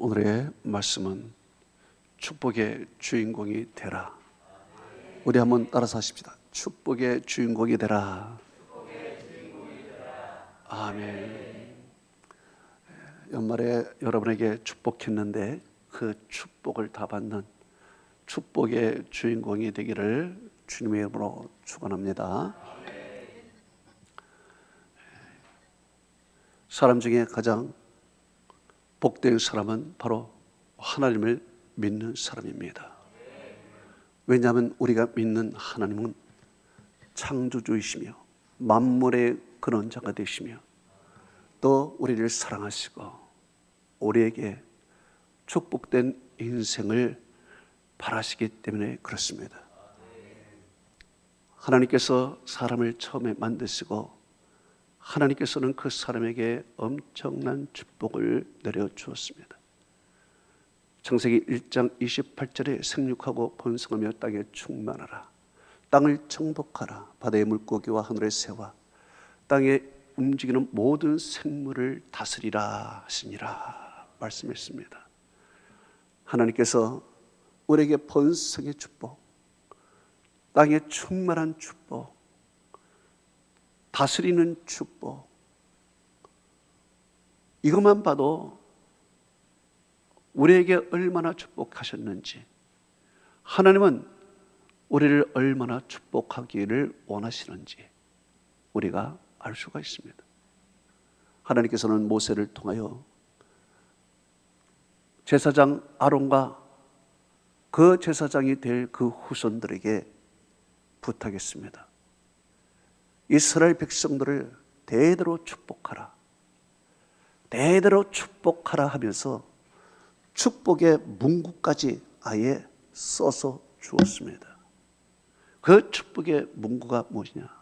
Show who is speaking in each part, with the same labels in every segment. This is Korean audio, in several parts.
Speaker 1: 오늘의 말씀은 축복의 주인공이 되라. 우리 한번 따라서 하십시다. 축복의 주인공이 되라. 아멘. 연말에 여러분에게 축복했는데 그 축복을 다 받는 축복의 주인공이 되기를 주님의 이름으로 축원합니다. 사람 중에 가장 복된 사람은 바로 하나님을 믿는 사람입니다. 왜냐하면 우리가 믿는 하나님은 창조주이시며 만물의 근원자가 되시며 또 우리를 사랑하시고 우리에게 축복된 인생을 바라시기 때문에 그렇습니다. 하나님께서 사람을 처음에 만드시고 하나님께서는 그 사람에게 엄청난 축복을 내려주었습니다. 창세기 1장 28절에 생육하고 번성하며 땅에 충만하라. 땅을 정복하라. 바다의 물고기와 하늘의 새와 땅에 움직이는 모든 생물을 다스리라 하시니라 말씀했습니다. 하나님께서 우리에게 번성의 축복, 땅에 충만한 축복, 다스리는 축복, 이것만 봐도 우리에게 얼마나 축복하셨는지, 하나님은 우리를 얼마나 축복하기를 원하시는지 우리가 알 수가 있습니다. 하나님께서는 모세를 통하여 제사장 아론과 그 제사장이 될 그 후손들에게 부탁했습니다. 이스라엘 백성들을 대대로 축복하라. 대대로 축복하라 하면서 축복의 문구까지 아예 써서 주었습니다. 그 축복의 문구가 무엇이냐?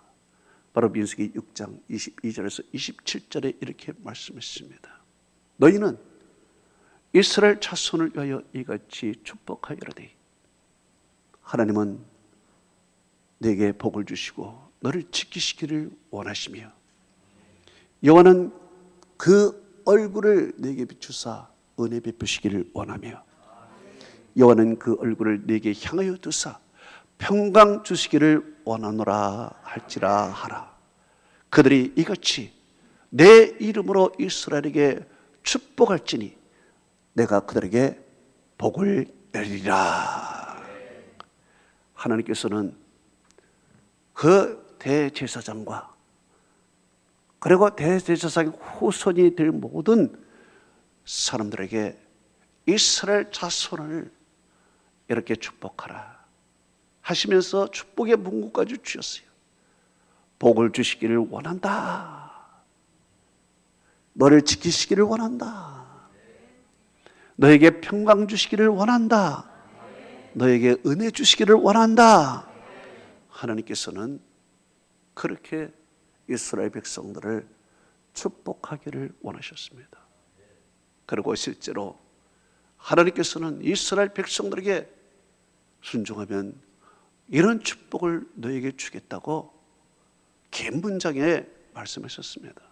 Speaker 1: 바로 민수기 6장 22절에서 27절에 이렇게 말씀했습니다. 너희는 이스라엘 자손을 위하여 이같이 축복하여라되 하나님은 내게 복을 주시고 너를 지키시기를 원하시며 여호와는 그 얼굴을 내게 비추사 은혜 베푸시기를 원하며 여호와는 그 얼굴을 내게 향하여 두사 평강 주시기를 원하노라 할지라 하라. 그들이 이같이 내 이름으로 이스라엘에게 축복할지니 내가 그들에게 복을 내리리라. 하나님께서는 그 대제사장과 그리고 대제사장의 후손이 될 모든 사람들에게 이스라엘 자손을 이렇게 축복하라 하시면서 축복의 문구까지 주셨어요. 복을 주시기를 원한다. 너를 지키시기를 원한다. 너에게 평강 주시기를 원한다. 너에게 은혜 주시기를 원한다. 하나님께서는 그렇게 이스라엘 백성들을 축복하기를 원하셨습니다. 그리고 실제로 하나님께서는 이스라엘 백성들에게 순종하면 이런 축복을 너에게 주겠다고 긴 문장에 말씀하셨습니다.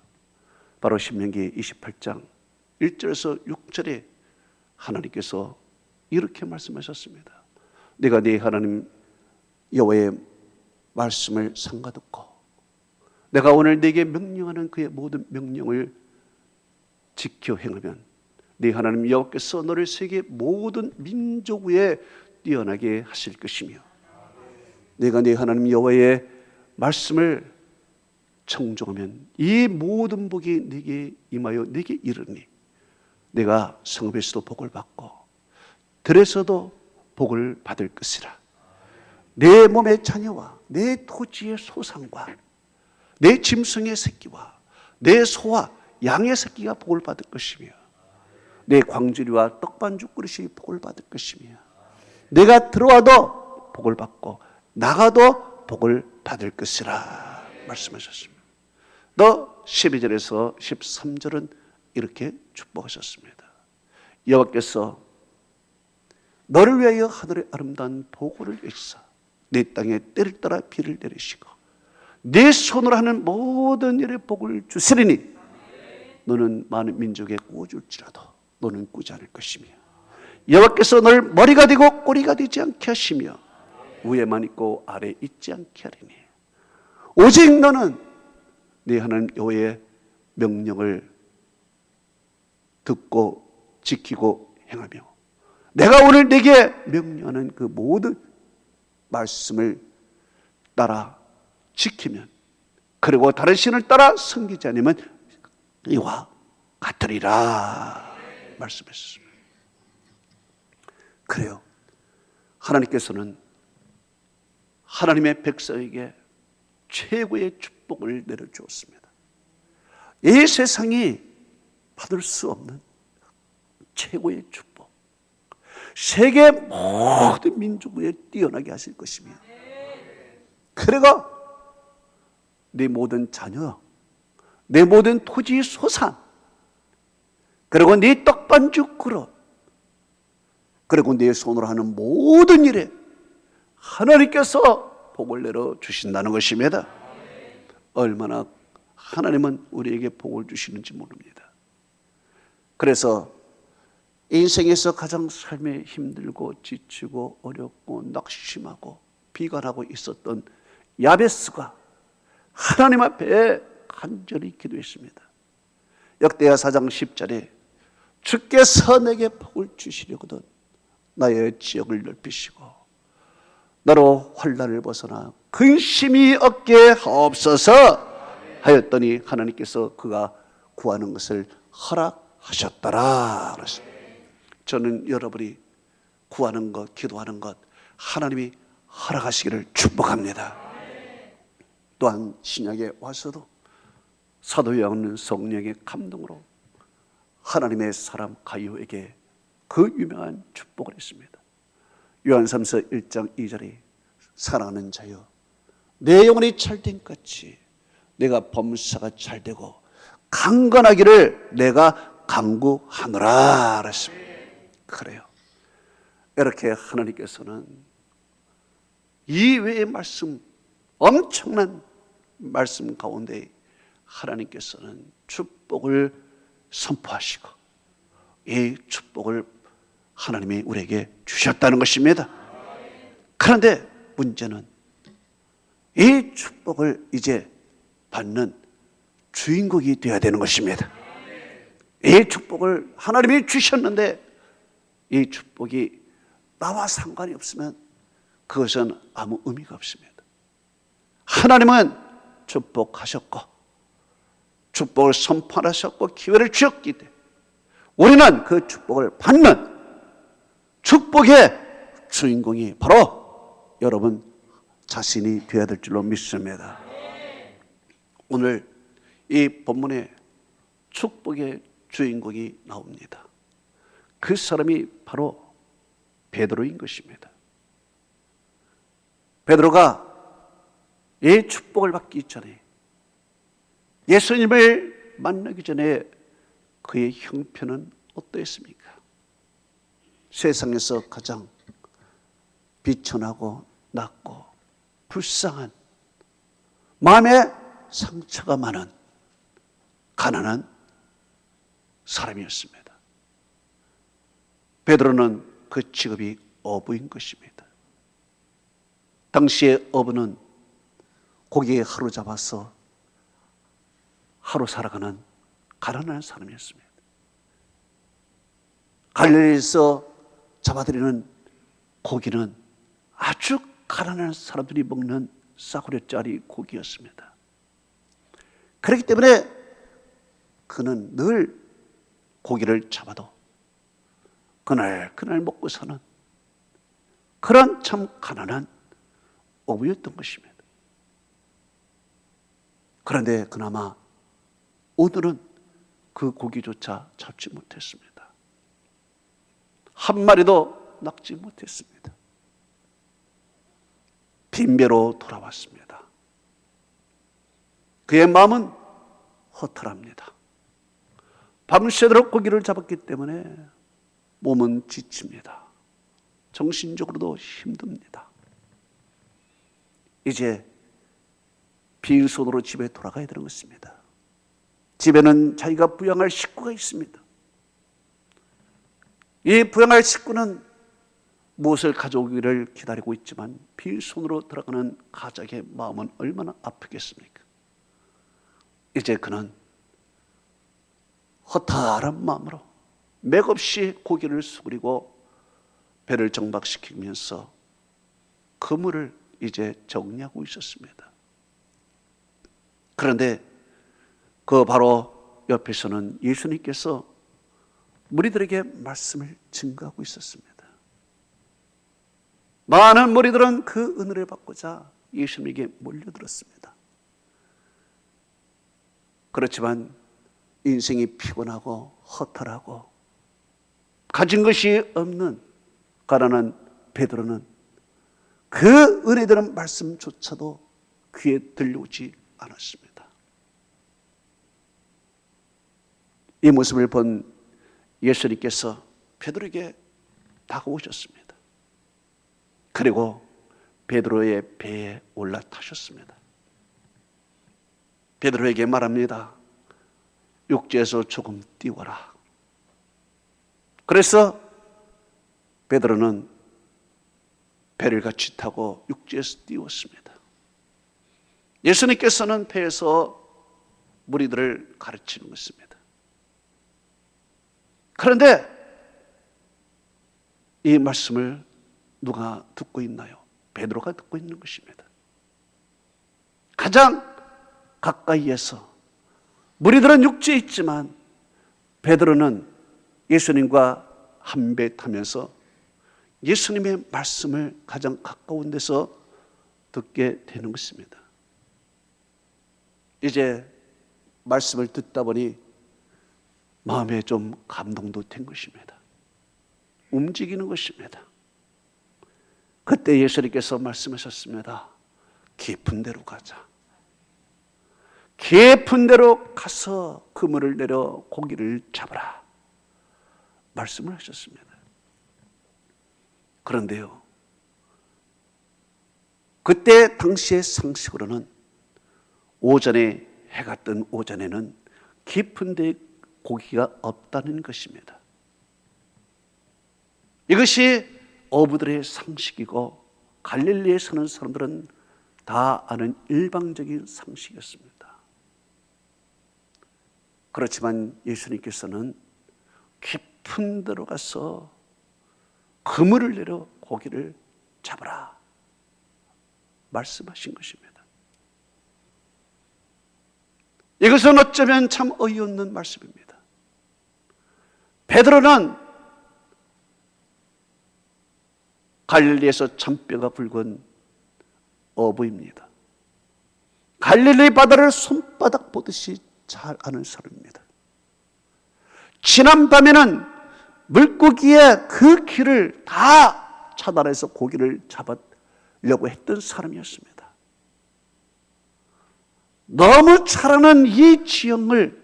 Speaker 1: 바로 신명기 28장 1절에서 6절에 하나님께서 이렇게 말씀하셨습니다. 내가 네 하나님 여호와의 말씀을 삼가듣고 내가 오늘 네게 명령하는 그의 모든 명령을 지켜 행하면 네 하나님 여호와께서 너를 세계 모든 민족 위에 뛰어나게 하실 것이며 내가 네 하나님 여호와의 말씀을 청종하면 이 모든 복이 네게 임하여 네게 이르니 내가 성읍에서도 복을 받고 들에서도 복을 받을 것이라. 내 몸의 자녀와 내 토지의 소산과 내 짐승의 새끼와 내 소와 양의 새끼가 복을 받을 것이며 내 광주리와 떡반죽 그릇이 복을 받을 것이며 내가 들어와도 복을 받고 나가도 복을 받을 것이라 말씀하셨습니다. 또 12절에서 13절은 이렇게 축복하셨습니다. 여호와께서 너를 위하여 하늘의 아름다운 보고를 일사 내 땅에 때를 따라 비를 내리시고 내 손으로 하는 모든 일에 복을 주시리니 너는 많은 민족에 구워줄지라도 너는 꾸지 않을 것이며 여호와께서 너를 머리가 되고 꼬리가 되지 않게 하시며 위에만 있고 아래에 있지 않게 하리니 오직 너는 네 하나님 여호와의 명령을 듣고 지키고 행하며 내가 오늘 네게 명령하는 그 모든 말씀을 따라 지키면 그리고 다른 신을 따라 섬기지 않으면 이와 같으리라 말씀했습니다. 그래요. 하나님께서는 하나님의 백성에게 최고의 축복을 내려주었습니다. 이 세상이 받을 수 없는 최고의 축복, 세계 모든 민족 위에 뛰어나게 하실 것이며 그리고 내 모든 자녀, 내 모든 토지 소산, 그리고 네 떡반죽 그릇, 그리고 네 손으로 하는 모든 일에 하나님께서 복을 내려 주신다는 것입니다. 얼마나 하나님은 우리에게 복을 주시는지 모릅니다. 그래서 인생에서 가장 삶에 힘들고 지치고 어렵고 낙심하고 비관하고 있었던 야베스가 하나님 앞에 간절히 기도했습니다. 역대하 4장 10절에 주께서 내게 복을 주시려거든 나의 지역을 넓히시고 나로 환난을 벗어나 근심이 없게 하옵소서 하였더니 하나님께서 그가 구하는 것을 허락하셨더라 그랬습니다. 저는 여러분이 구하는 것, 기도하는 것 하나님이 허락하시기를 축복합니다. 또한 신약에 와서도 사도 요한은 성령의 감동으로 하나님의 사람 가이오에게 그 유명한 축복을 했습니다. 요한삼서 1장 2절에 사랑하는 자여 내 영혼이 잘된 같이 내가 범사가 잘되고 강건하기를 내가 간구하노라 그랬습니다. 그래요. 이렇게 하나님께서는 이 외의 말씀, 엄청난 말씀 가운데 하나님께서는 축복을 선포하시고 이 축복을 하나님이 우리에게 주셨다는 것입니다. 그런데 문제는 이 축복을 이제 받는 주인공이 되어야 되는 것입니다. 이 축복을 하나님이 주셨는데 이 축복이 나와 상관이 없으면 그것은 아무 의미가 없습니다. 하나님은 축복하셨고 축복을 선포하셨고 기회를 주셨기 때문에 우리는 그 축복을 받는 축복의 주인공이 바로 여러분 자신이 되어야 될 줄로 믿습니다. 오늘 이 본문에 축복의 주인공이 나옵니다. 그 사람이 바로 베드로인 것입니다. 베드로가 이 축복을 받기 전에 예수님을 만나기 전에 그의 형편은 어떠했습니까? 세상에서 가장 비천하고 낮고 불쌍한 마음에 상처가 많은 가난한 사람이었습니다. 베드로는 그 직업이 어부인 것입니다. 당시에 어부는 고기에 하루 잡아서 하루 살아가는 가난한 사람이었습니다. 갈릴리에서 잡아들이는 고기는 아주 가난한 사람들이 먹는 싸구려짜리 고기였습니다. 그렇기 때문에 그는 늘 고기를 잡아도 그날 먹고 사는 그런 참 가난한 어부였던 것입니다. 그런데 그나마 오늘은 그 고기조차 잡지 못했습니다. 한 마리도 낚지 못했습니다. 빈배로 돌아왔습니다. 그의 마음은 허탈합니다. 밤새도록 고기를 잡았기 때문에 몸은 지칩니다. 정신적으로도 힘듭니다. 이제 빈손으로 집에 돌아가야 되는 것입니다. 집에는 자기가 부양할 식구가 있습니다. 이 부양할 식구는 무엇을 가져오기를 기다리고 있지만 빈손으로 들어가는 가족의 마음은 얼마나 아프겠습니까? 이제 그는 허탈한 마음으로 맥없이 고개를 숙이고 배를 정박시키면서 그물을 이제 정리하고 있었습니다. 그런데 그 바로 옆에서는 예수님께서 무리들에게 말씀을 증거하고 있었습니다. 많은 무리들은 그 은혜를 받고자 예수님에게 몰려들었습니다. 그렇지만 인생이 피곤하고 허탈하고 가진 것이 없는 가난한 베드로는 그 은혜 되는 말씀조차도 귀에 들려오지 않았습니다. 이 모습을 본 예수님께서 베드로에게 다가오셨습니다. 그리고 베드로의 배에 올라타셨습니다. 베드로에게 말합니다. 육지에서 조금 띄워라. 그래서 베드로는 배를 같이 타고 육지에서 띄웠습니다. 예수님께서는 배에서 무리들을 가르치는 것입니다. 그런데 이 말씀을 누가 듣고 있나요? 베드로가 듣고 있는 것입니다. 가장 가까이에서 무리들은 육지에 있지만 베드로는 예수님과 한 배 타면서 예수님의 말씀을 가장 가까운 데서 듣게 되는 것입니다. 이제 말씀을 듣다 보니 마음에 좀 감동도 된 것입니다. 움직이는 것입니다. 그때 예수님께서 말씀하셨습니다. 깊은 데로 가자. 깊은 데로 가서 그물을 내려 고기를 잡으라. 말씀을 하셨습니다. 그런데요, 그때 당시의 상식으로는 오전에 해가 뜬 오전에는 깊은 데 고기가 없다는 것입니다. 이것이 어부들의 상식이고 갈릴리에 사는 사람들은 다 아는 일방적인 상식이었습니다. 그렇지만 예수님께서는 깊은 데로 가서 그물을 내려 고기를 잡으라 말씀하신 것입니다. 이것은 어쩌면 참 어이없는 말씀입니다. 베드로는 갈릴리에서 잔뼈가 굵은 어부입니다. 갈릴리 바다를 손바닥 보듯이 잘 아는 사람입니다. 지난 밤에는 물고기의 그 길을 다 차단해서 고기를 잡으려고 했던 사람이었습니다. 너무 잘 아는 이 지형을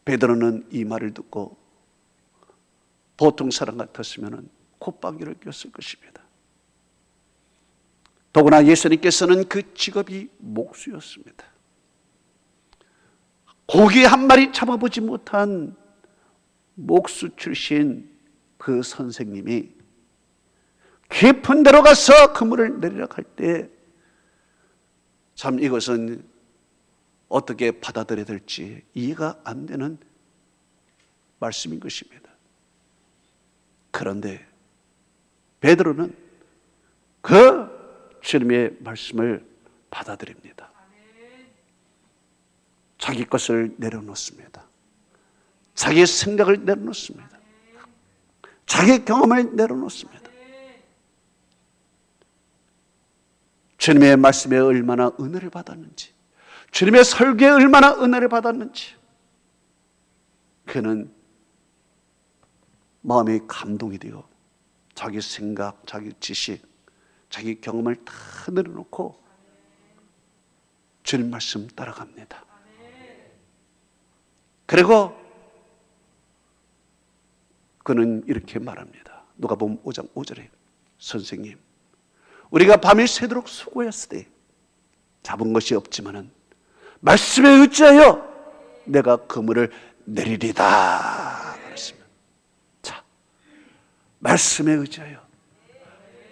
Speaker 1: 베드로는 이 말을 듣고 보통 사람 같았으면 콧방귀를 꼈을 것입니다. 더구나 예수님께서는 그 직업이 목수였습니다. 고기 한 마리 잡아보지 못한 목수 출신 그 선생님이 깊은 데로 가서 그물을 내리라 할 때 참 이것은 어떻게 받아들여야 될지 이해가 안 되는 말씀인 것입니다. 그런데 베드로는 그 주님의 말씀을 받아들입니다. 자기 것을 내려놓습니다. 자기의 생각을 내려놓습니다. 자기의 경험을 내려놓습니다. 주님의 말씀에 얼마나 은혜를 받았는지, 주님의 설교에 얼마나 은혜를 받았는지 그는 마음이 감동이 되어 자기 생각, 자기 지식, 자기 경험을 다 내려놓고 주님 말씀 따라갑니다. 그리고 그는 이렇게 말합니다. 누가복음 5장 5절에 선생님, 우리가 밤이 새도록 수고했으되 잡은 것이 없지만은 말씀에 의지하여 내가 그물을 내리리다 그랬습니다. 말씀에 의지하여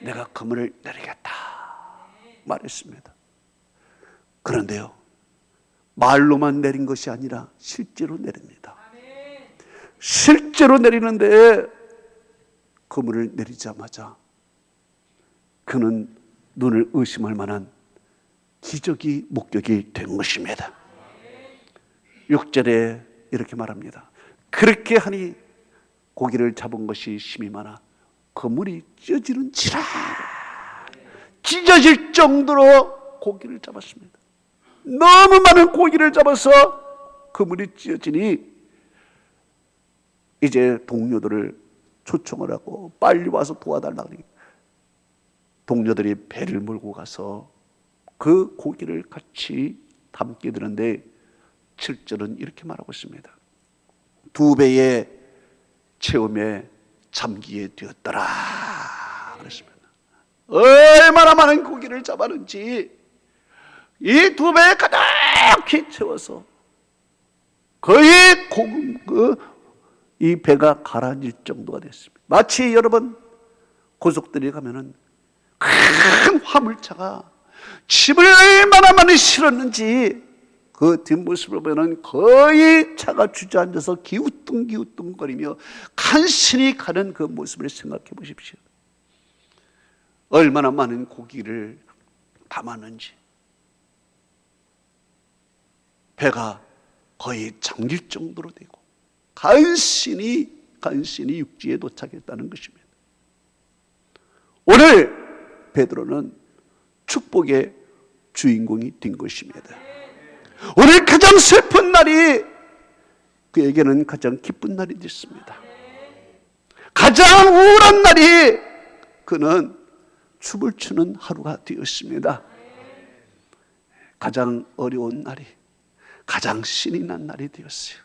Speaker 1: 내가 그물을 내리겠다 말했습니다. 그런데요, 말로만 내린 것이 아니라 실제로 내립니다. 실제로 내리는데 그물을 내리자마자 그는 눈을 의심할 만한 기적이 목격이 된 것입니다. 6절에 이렇게 말합니다. 그렇게 하니 고기를 잡은 것이 심이 많아 그물이 찢어지는지라. 찢어질 정도로 고기를 잡았습니다. 너무 많은 고기를 잡아서 그물이 찢어지니 이제 동료들을 초청을 하고 빨리 와서 도와달라고. 동료들이 배를 몰고 가서 그 고기를 같이 담게 되는데 7절은 이렇게 말하고 있습니다. 2배의 체험에 잠기게 되었더라 그랬습니다. 얼마나 많은 고기를 잡았는지 이 2배에 가득히 채워서 거의 이 배가 가라앉을 정도가 됐습니다. 마치 여러분 고속도로에 가면은 큰 화물차가 짐을 얼마나 많이 실었는지 그 뒷모습을 보면 거의 차가 주저앉아서 기우뚱기우뚱거리며 간신히 가는 그 모습을 생각해 보십시오. 얼마나 많은 고기를 담았는지. 배가 거의 잠길 정도로 되고 간신히 육지에 도착했다는 것입니다. 오늘 베드로는 축복의 주인공이 된 것입니다. 오늘 가장 슬픈 날이 그에게는 가장 기쁜 날이 됐습니다. 가장 우울한 날이 그는 춤을 추는 하루가 되었습니다. 가장 어려운 날이 가장 신이 난 날이 되었어요.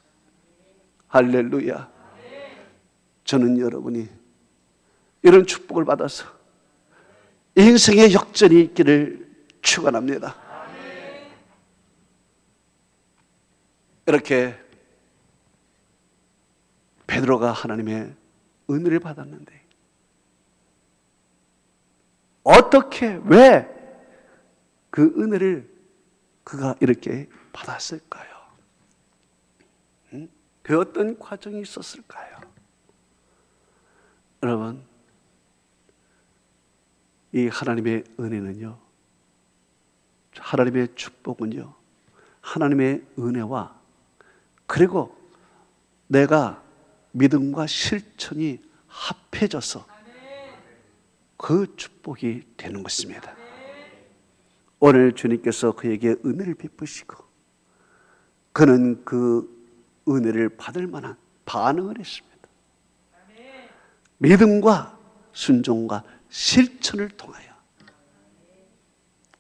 Speaker 1: 할렐루야. 저는 여러분이 이런 축복을 받아서 인생의 역전이 있기를 축원합니다. 이렇게 베드로가 하나님의 은혜를 받았는데 어떻게 왜 그 은혜를 그가 이렇게 받았을까요? 그 어떤 과정이 있었을까요? 여러분, 이 하나님의 은혜는요, 하나님의 축복은요, 하나님의 은혜와 그리고 내가 믿음과 실천이 합해져서 그 축복이 되는 것입니다. 오늘 주님께서 그에게 은혜를 베푸시고 그는 그 은혜를 받을 만한 반응을 했습니다. 믿음과 순종과 실천을 통하여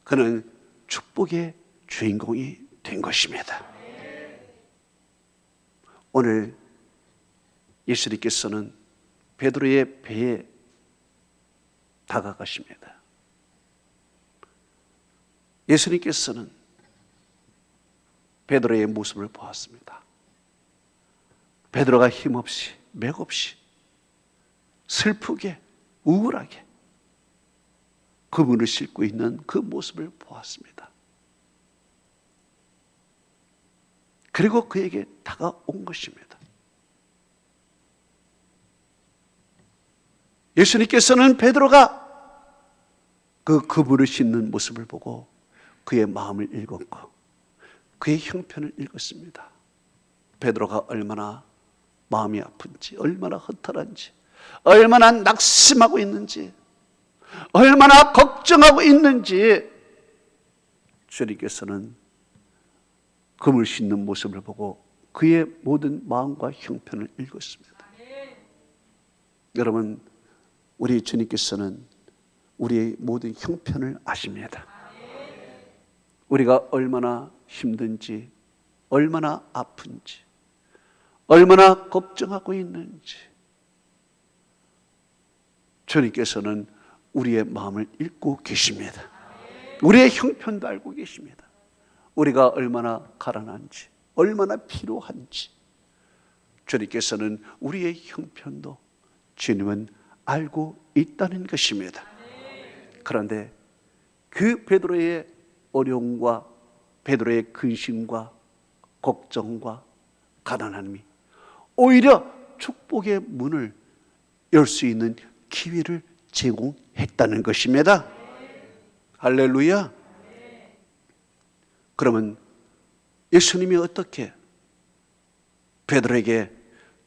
Speaker 1: 그는 축복의 주인공이 된 것입니다. 오늘 예수님께서는 베드로의 배에 다가가십니다. 예수님께서는 베드로의 모습을 보았습니다. 베드로가 힘없이 맥없이 슬프게 우울하게 그물을 싣고 있는 그 모습을 보았습니다. 그리고 그에게 다가온 것입니다. 예수님께서는 베드로가 그 그물을 싣는 모습을 보고 그의 마음을 읽었고 그의 형편을 읽었습니다. 베드로가 얼마나 마음이 아픈지, 얼마나 허탈한지, 얼마나 낙심하고 있는지, 얼마나 걱정하고 있는지 주님께서는 그물 싣는 모습을 보고 그의 모든 마음과 형편을 읽었습니다. 여러분, 우리 주님께서는 우리의 모든 형편을 아십니다. 우리가 얼마나 힘든지, 얼마나 아픈지, 얼마나 걱정하고 있는지 주님께서는 우리의 마음을 읽고 계십니다. 우리의 형편도 알고 계십니다. 우리가 얼마나 가난한지, 얼마나 필요한지 주님께서는 우리의 형편도 주님은 알고 있다는 것입니다. 그런데 그 베드로의 어려움과 베드로의 근심과 걱정과 가난함이 오히려 축복의 문을 열 수 있는 기회를 제공했다는 것입니다. 할렐루야. 그러면 예수님이 어떻게 베드로에게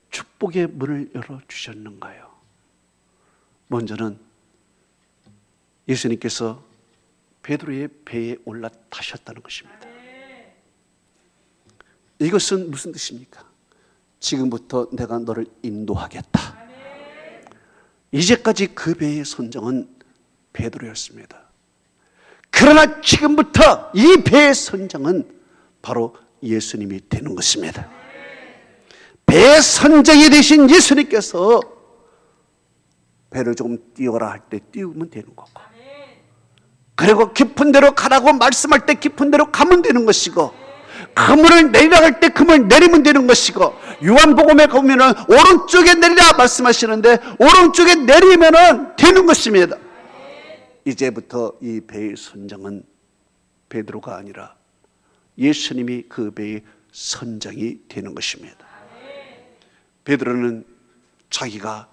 Speaker 1: 축복의 문을 열어주셨는가요? 먼저는 예수님께서 베드로의 배에 올라타셨다는 것입니다. 이것은 무슨 뜻입니까? 지금부터 내가 너를 인도하겠다. 이제까지 그 배의 선장은 베드로였습니다. 그러나 지금부터 이 배의 선장은 바로 예수님이 되는 것입니다. 배의 선장이 되신 예수님께서 배를 조금 띄워라 할 때 띄우면 되는 거고, 그리고 깊은 데로 가라고 말씀할 때 깊은 데로 가면 되는 것이고, 그물을 내리라 할 때 그물을 내리면 되는 것이고, 요한복음에 보면은 오른쪽에 내리라 말씀하시는데 오른쪽에 내리면은 되는 것입니다. 이제부터 이 배의 선장은 베드로가 아니라 예수님이 그 배의 선장이 되는 것입니다. 베드로는 자기가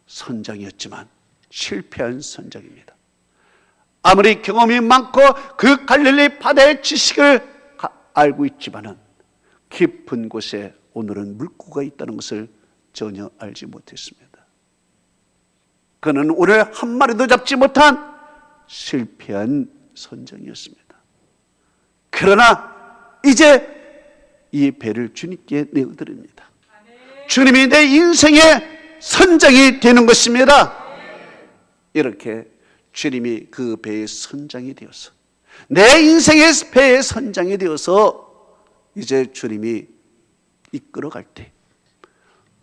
Speaker 1: 선장이었지만 실패한 선장입니다. 아무리 경험이 많고 그 갈릴리 바다의 지식을 알고 있지만은 깊은 곳에 오늘은 물고기가 있다는 것을 전혀 알지 못했습니다. 그는 오늘 한 마리도 잡지 못한 실패한 선장이었습니다. 그러나 이제 이 배를 주님께 내어드립니다. 주님이 내 인생의 선장이 되는 것입니다. 이렇게 주님이 그 배의 선장이 되어서, 내 인생의 배의 선장이 되어서 이제 주님이 이끌어갈 때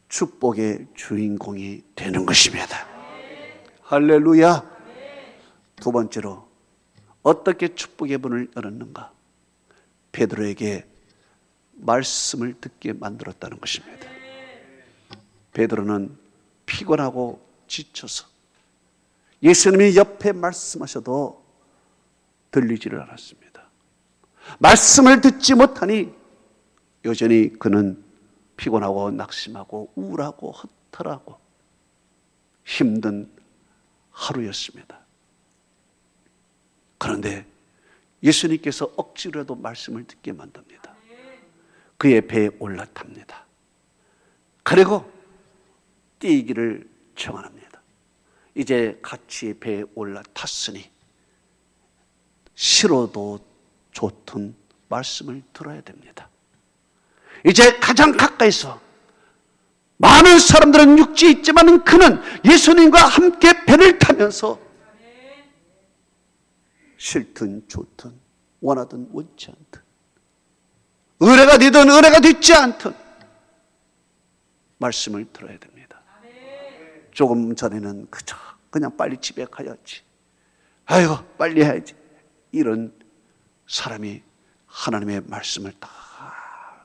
Speaker 1: 축복의 주인공이 되는 것입니다. 할렐루야. 두 번째로 어떻게 축복의 문을 열었는가? 베드로에게 말씀을 듣게 만들었다는 것입니다. 베드로는 피곤하고 지쳐서 예수님이 옆에 말씀하셔도 들리지를 않았습니다. 말씀을 듣지 못하니 여전히 그는 피곤하고 낙심하고 우울하고 허탈하고 힘든 하루였습니다. 그런데 예수님께서 억지로라도 말씀을 듣게 만듭니다. 그의 배에 올라탑니다. 그리고 뛰기를 청원합니다. 이제 같이 배에 올라탔으니 싫어도 좋든 말씀을 들어야 됩니다. 이제 가장 가까이서, 많은 사람들은 육지에 있지만 그는 예수님과 함께 배를 타면서 싫든 좋든 원하든 원치 않든, 의뢰가 되든 의뢰가 되지 않든 말씀을 들어야 됩니다. 조금 전에는 그냥 빨리 집에 가야지, 아이고 빨리 해야지, 이런 사람이 하나님의 말씀을 다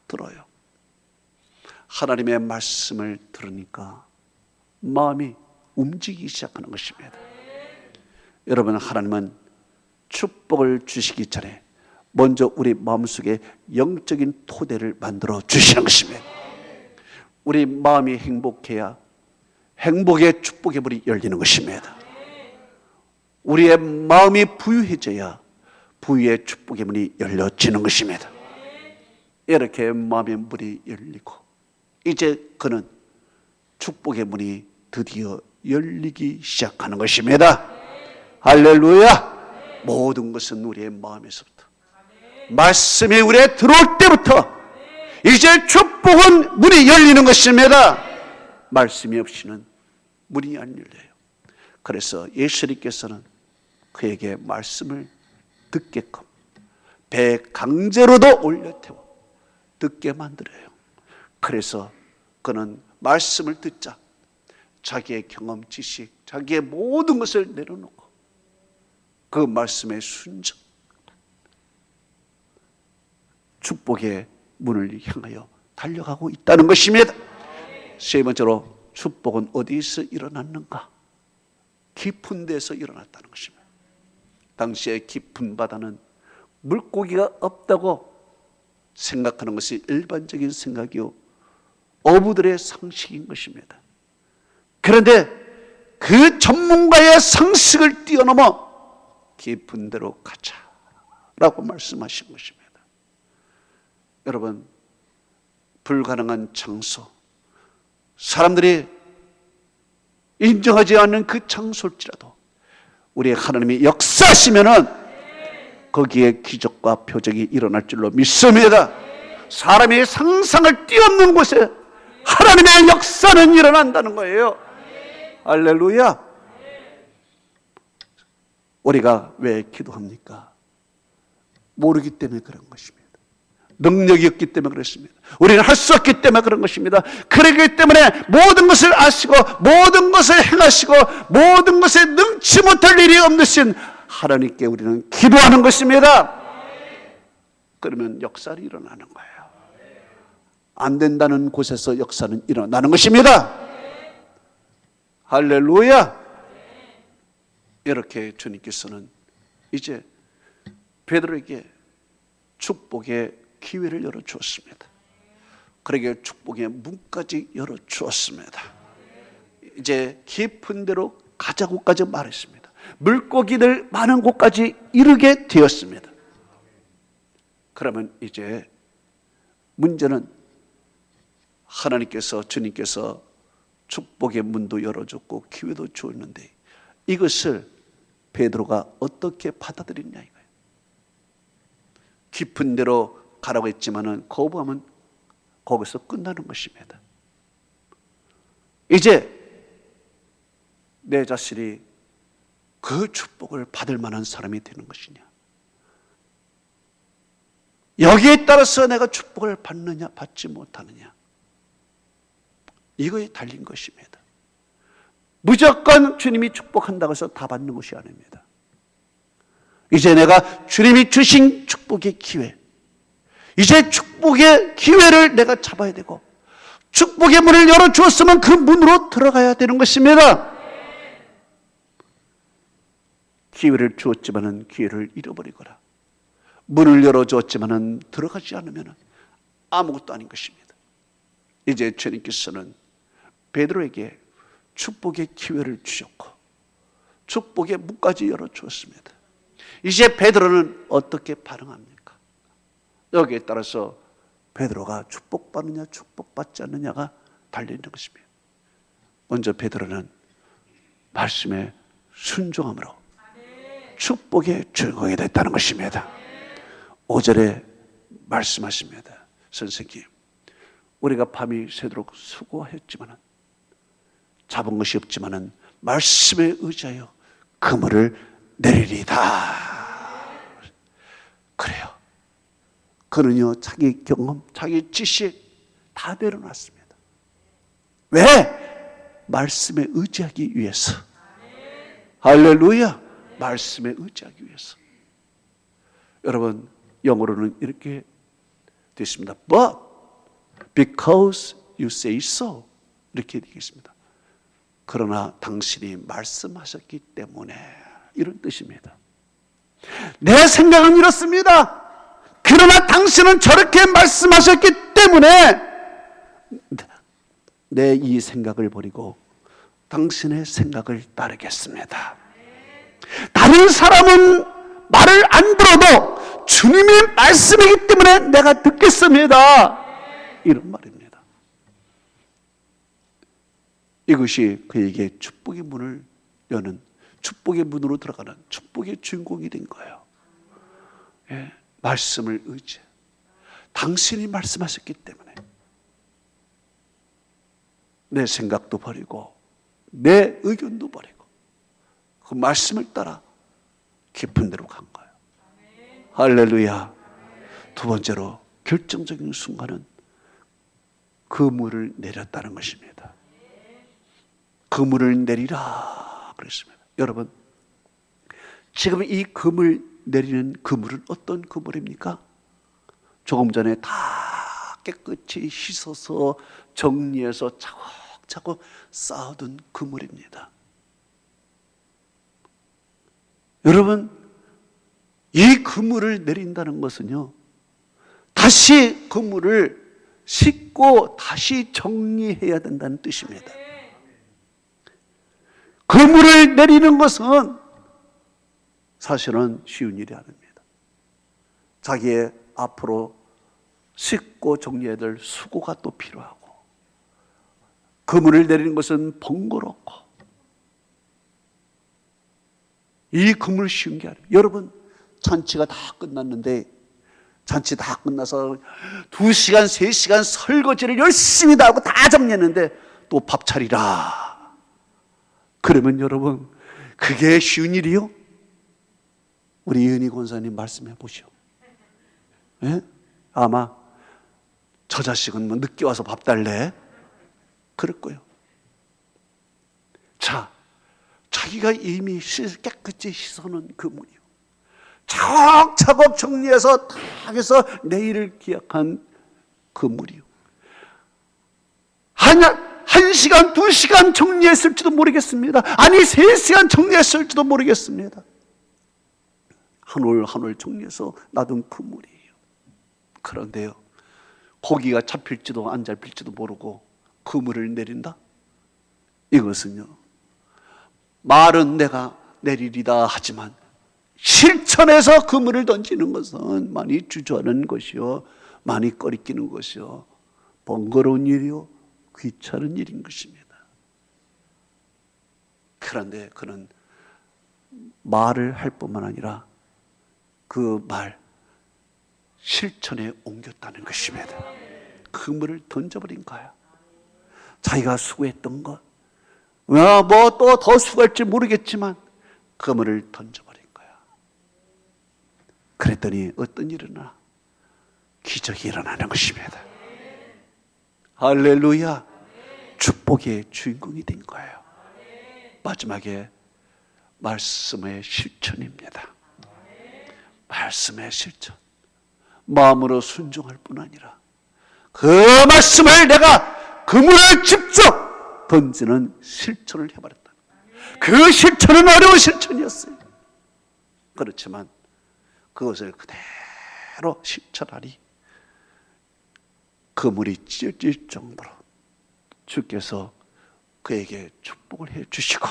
Speaker 1: 들어요. 하나님의 말씀을 들으니까 마음이 움직이기 시작하는 것입니다. 여러분, 하나님은 축복을 주시기 전에 먼저 우리 마음속에 영적인 토대를 만들어 주시는 것입니다. 우리 마음이 행복해야 행복의 축복의 문이 열리는 것입니다. 우리의 마음이 부유해져야 부유의 축복의 문이 열려지는 것입니다. 이렇게 마음의 문이 열리고 이제 그는 축복의 문이 드디어 열리기 시작하는 것입니다. 할렐루야. 모든 것은 우리의 마음에서부터, 말씀이 우리에 들어올 때부터 이제 축복은 문이 열리는 것입니다. 말씀이 없이는 문이 안 열려요. 그래서 예수님께서는 그에게 말씀을 듣게끔 배 강제로도 올려태워 듣게 만들어요. 그래서 그는 말씀을 듣자 자기의 경험, 지식, 자기의 모든 것을 내려놓고 그 말씀에 순종, 축복의 문을 향하여 달려가고 있다는 것입니다. 세 번째로 축복은 어디서 일어났는가? 깊은 데서 일어났다는 것입니다. 당시에 깊은 바다는 물고기가 없다고 생각하는 것이 일반적인 생각이요, 어부들의 상식인 것입니다. 그런데 그 전문가의 상식을 뛰어넘어 깊은 데로 가자라고 말씀하신 것입니다. 여러분, 불가능한 장소, 사람들이 인정하지 않는 그 장소일지라도 우리 하나님이 역사하시면은 거기에 기적과 표적이 일어날 줄로 믿습니다. 사람의 상상을 뛰어넘는 곳에 하나님의 역사는 일어난다는 거예요. 할렐루야. 우리가 왜 기도합니까? 모르기 때문에 그런 것입니다. 능력이 없기 때문에 그렇습니다. 우리는 할 수 없기 때문에 그런 것입니다. 그렇기 때문에 모든 것을 아시고 모든 것을 행하시고 모든 것에 능치 못할 일이 없으신 하나님께 우리는 기도하는 것입니다. 그러면 역사는 일어나는 거예요. 안 된다는 곳에서 역사는 일어나는 것입니다. 할렐루야. 이렇게 주님께서는 이제 베드로에게 축복의 기회를 열어주었습니다. 그러게 축복의 문까지 열어주었습니다. 이제 깊은 데로 가자고까지 말했습니다. 물고기들 많은 곳까지 이르게 되었습니다. 그러면 이제 문제는 하나님께서, 주님께서 축복의 문도 열어줬고 기회도 주었는데 이것을 베드로가 어떻게 받아들였냐 이거예요. 깊은 데로 가라고 했지만은 거부하면 거기서 끝나는 것입니다. 이제 내 자신이 그 축복을 받을 만한 사람이 되는 것이냐, 여기에 따라서 내가 축복을 받느냐 받지 못하느냐, 이거에 달린 것입니다. 무조건 주님이 축복한다고 해서 다 받는 것이 아닙니다. 이제 내가 주님이 주신 축복의 기회, 이제 축복의 기회를 내가 잡아야 되고 축복의 문을 열어주었으면 그 문으로 들어가야 되는 것입니다. 기회를 주었지만은 기회를 잃어버리거나 문을 열어주었지만은 들어가지 않으면 아무것도 아닌 것입니다. 이제 주님께서는 베드로에게 축복의 기회를 주셨고 축복의 문까지 열어주었습니다. 이제 베드로는 어떻게 반응합니까? 여기에 따라서 베드로가 축복받느냐 축복받지 않느냐가 달리는 것입니다. 먼저 베드로는 말씀에 순종함으로 축복의 주인공이 됐다는 것입니다. 5절에 말씀하십니다. 선생님, 우리가 밤이 새도록 수고했지만은 잡은 것이 없지만은 말씀에 의지하여 그물을 내리리다. 그래요. 그는요 자기 경험, 자기 지식 다 내려놨습니다. 왜? 말씀에 의지하기 위해서. 할렐루야. 말씀에 의지하기 위해서. 여러분, 영어로는 이렇게 되어 있습니다. But because you say so, 이렇게 되어 있습니다. 그러나 당신이 말씀하셨기 때문에, 이런 뜻입니다. 내 생각은 이렇습니다. 그러나 당신은 저렇게 말씀하셨기 때문에 내 이 생각을 버리고 당신의 생각을 따르겠습니다. 다른 사람은 말을 안 들어도 주님의 말씀이기 때문에 내가 듣겠습니다. 이런 말입니다. 이것이 그에게 축복의 문을 여는, 축복의 문으로 들어가는 축복의 주인공이 된 거예요. 예, 말씀을 의지해. 당신이 말씀하셨기 때문에 내 생각도 버리고 내 의견도 버리고 그 말씀을 따라 깊은 데로 간 거예요. 할렐루야. 두 번째로 결정적인 순간은 그물을 내렸다는 것입니다. 그물을 내리라 그랬습니다. 여러분, 지금 이 그물 내리는 그물은 어떤 그물입니까? 조금 전에 다 깨끗이 씻어서 정리해서 차곡차곡 쌓아둔 그물입니다. 여러분, 이 그물을 내린다는 것은요, 다시 그물을 싣고 다시 정리해야 된다는 뜻입니다. 그물을 내리는 것은 사실은 쉬운 일이 아닙니다. 자기의 앞으로 싣고 정리해야 될 수고가 또 필요하고, 그물을 내리는 것은 번거롭고, 이 그물 쉬운 게 아니에요. 여러분, 잔치가 다 끝났는데, 잔치 다 끝나서 2시간, 3시간 설거지를 열심히 다 하고 다 정리했는데 또 밥 차리라. 그러면 여러분, 그게 쉬운 일이요? 우리 이은희 권사님 말씀해 보시오. 예? 아마 저 자식은 뭐 늦게 와서 밥 달래? 그럴 거예요. 자, 자기가 이미 깨끗이 씻어놓은 그물이요, 차곡차곡 정리해서 다 해서 내일을 기약한 그물이요, 한 시간, 2시간 정리했을지도 모르겠습니다. 아니 3시간 정리했을지도 모르겠습니다. 한 올 한 올 정리해서 놔둔 그물이에요. 그런데요, 고기가 잡힐지도 안 잡힐지도 모르고 그물을 내린다? 이것은요, 말은 내가 내리리다 하지만 실천해서 그물을 던지는 것은 많이 주저하는 것이요, 많이 꺼리끼는 것이요, 번거로운 일이요, 귀찮은 일인 것입니다. 그런데 그는 말을 할 뿐만 아니라 그 말 실천에 옮겼다는 것입니다. 그물을 던져버린 거야. 자기가 수고했던 것, 뭐 또 더 수고할지 모르겠지만 그물을 던져버린 거야. 그랬더니 어떤 일이 일어나? 기적이 일어나는 것입니다. 할렐루야. 축복의 주인공이 된 거예요. 마지막에 말씀의 실천입니다. 말씀의 실천. 마음으로 순종할 뿐 아니라 그 말씀을 내가 그물을 직접 던지는 실천을 해버렸다. 그 실천은 어려운 실천이었어요. 그렇지만 그것을 그대로 실천하니 그물이 찢어질 정도로 주께서 그에게 축복을 해 주시고,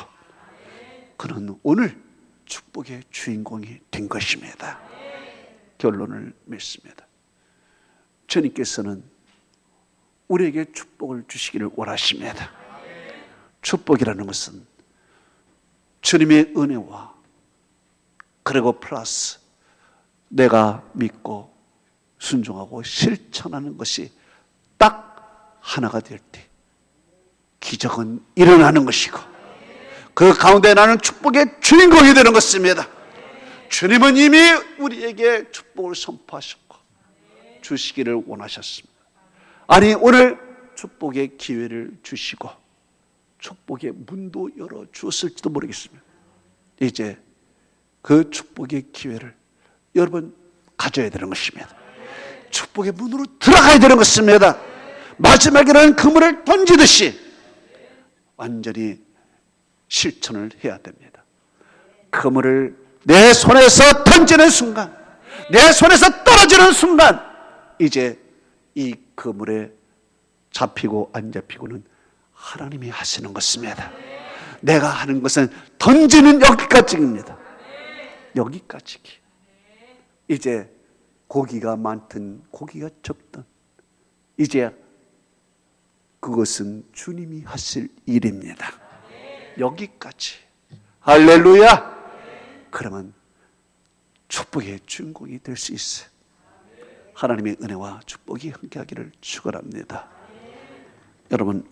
Speaker 1: 그는 오늘 축복의 주인공이 된 것입니다. 결론을 맺습니다. 주님께서는 우리에게 축복을 주시기를 원하십니다. 축복이라는 것은 주님의 은혜와 그리고 플러스 내가 믿고 순종하고 실천하는 것이 딱 하나가 될 때 기적은 일어나는 것이고, 그 가운데 나는 축복의 주인공이 되는 것입니다. 주님은 이미 우리에게 축복을 선포하셨고 주시기를 원하셨습니다. 아니, 오늘 축복의 기회를 주시고 축복의 문도 열어 주었을지도 모르겠습니다. 이제 그 축복의 기회를 여러분 가져야 되는 것입니다. 축복의 문으로 들어가야 되는 것입니다. 마지막에는 그물을 던지듯이 완전히 실천을 해야 됩니다. 그물을 내 손에서 던지는 순간, 내 손에서 떨어지는 순간, 이제 이 그물에 잡히고 안 잡히고는 하나님이 하시는 것입니다. 내가 하는 것은 던지는 여기까지입니다. 여기까지. 이제 고기가 많든 고기가 적든 이제 그것은 주님이 하실 일입니다. 여기까지. 할렐루야. 그러면 축복의 주인공이 될 수 있어요. 하나님의 은혜와 축복이 함께하기를 축원합니다. 여러분